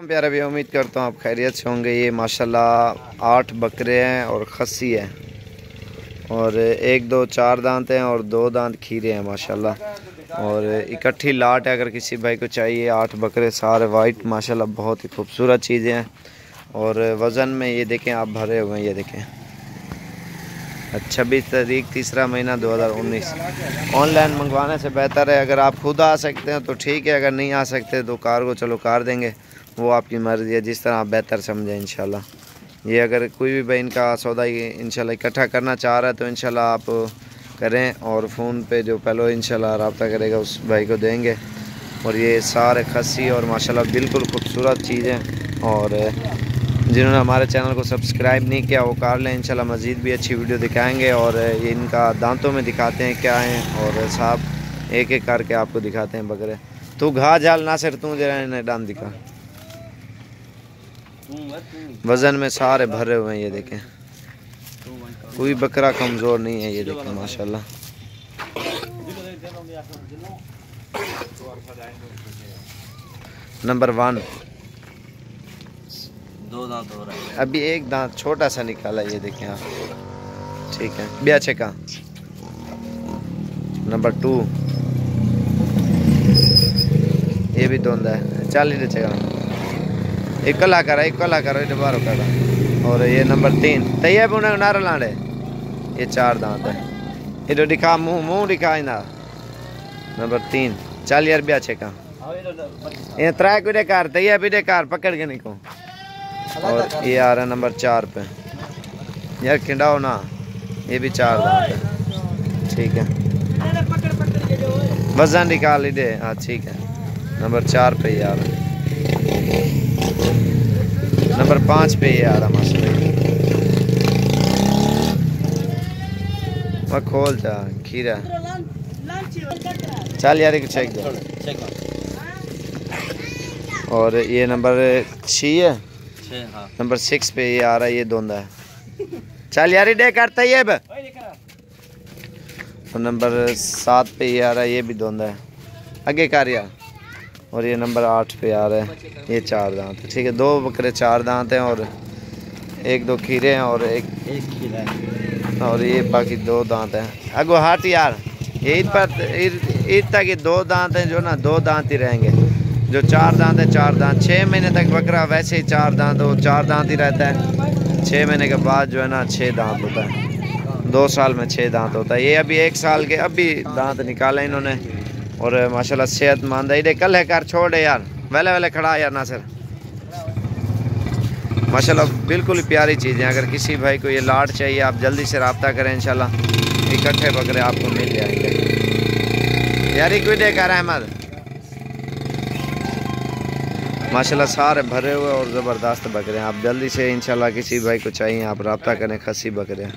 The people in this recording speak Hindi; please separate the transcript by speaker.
Speaker 1: प्यारे भी उम्मीद करता हूँ आप खैरियत से होंगे। ये माशाल्लाह 8 बकरे हैं और खस्सी है और 1 2 4 दांत हैं और 2 दांत खीरे हैं माशाल्लाह। और इकट्ठी लाट है, अगर किसी भाई को चाहिए। 8 बकरे सारे वाइट माशाल्लाह, बहुत ही खूबसूरत चीज़ें हैं। और वज़न में ये देखें आप भरे हुए हैं, ये देखें 26 तारीख 3रा महीना 2019। ऑनलाइन मंगवाने से बेहतर है, अगर आप खुद आ सकते हैं तो ठीक है, अगर नहीं आ सकते तो कार को चलो कार देंगे, वो आपकी मर्ज़ी है, जिस तरह आप बेहतर समझें इंशाल्लाह। ये अगर कोई भी भाई इनका सौदा इंशाल्लाह इकट्ठा करना चाह रहा है तो इंशाल्लाह आप करें, और फ़ोन पे जो पहले इंशाल्लाह रब्ता करेगा उस भाई को देंगे। और ये सारे खस्सी और माशाल्लाह बिल्कुल खूबसूरत चीज़ें। और जिन्होंने हमारे चैनल को सब्सक्राइब नहीं किया वो कर लें, इंशाल्लाह मज़ीद भी अच्छी वीडियो दिखाएँगे। और ये इनका दांतों में दिखाते हैं क्या हैं, और साहब एक एक करके आपको दिखाते हैं बकरे। तू घा जाल ना सिर तू जरा इन्हें डांत दिखा। वज़न में सारे भरे हुए हैं, ये देखें कोई बकरा कमज़ोर नहीं है, ये देखें माशाल्लाह। नंबर 1
Speaker 2: 2 दांत हो रहा है,
Speaker 1: अभी 1 दांत छोटा सा निकाला, ये देखें आप, ठीक है। ब्याह का नंबर 2 ये भी धोंदा है, 40 चेका एक कला करो ये बारो कर। और ये नंबर 3 तैयब उन्हें नारा लाने, ये 4 दांत है। ये दिखा मुंह दिखा ना। नंबर 3 40 यार ब्याह का ये 3 को कार तैयब भी कार पकड़ के निको। और ये आ रहा है नंबर 4 पे, यार खिंडाओ ना, ये भी 4 दांत है, ठीक है। वजन निकाल ही दे, हाँ ठीक है। नंबर 4 पे ये आ रहा है, नंबर 5 पे ये आ रहा माशाल्लाह। मैं खोल जा खीरा 40 यार चेक दो। और ये नंबर 6 है,
Speaker 2: हाँ।
Speaker 1: नंबर 6 पे ये आ रहा है, ये धोंदा है, 40 यार डे करता है। और नंबर 7 पे ये आ रहा है, ये भी धोंदा है, आगे कार्या। और ये नंबर 8 पे आ रहा है, ये 4 दांत है, ठीक है। 2 बकरे 4 दांत हैं और 1 2 खीरे हैं और एक खीरा है। और ये बाकी 2 दांत हैं। अगो हाट यार, ये ईद तक ये 2 दांत हैं, जो ना 2 दांत ही रहेंगे। जो 4 दांत है 4 दांत, 6 महीने तक बकरा वैसे ही 4 दांत हो 4 दांत ही रहता है। 6 महीने के बाद जो है ना 6 दांत होता है, 2 साल में 6 दांत होता है। ये अभी 1 साल के अभी दांत निकाले इन्होंने, और माशाल्लाह सेहतमंद है। ये कल है कार छोड़ यार, वेले वेले खड़ा यार नासिर, माशाल्लाह बिल्कुल ही प्यारी चीज़ें। अगर किसी भाई को ये लाट चाहिए आप जल्दी से रब्ता करें, इंशाल्लाह इकट्ठे बकरे आपको मिल जाएंगे। यार कोई देखा रहा अहमद, माशाल्लाह सारे भरे हुए और ज़बरदस्त बकरे हैं। आप जल्दी से इंशाल्लाह किसी भाई को चाहिए आप रब्ता करें, खस्सी बकरे हैं।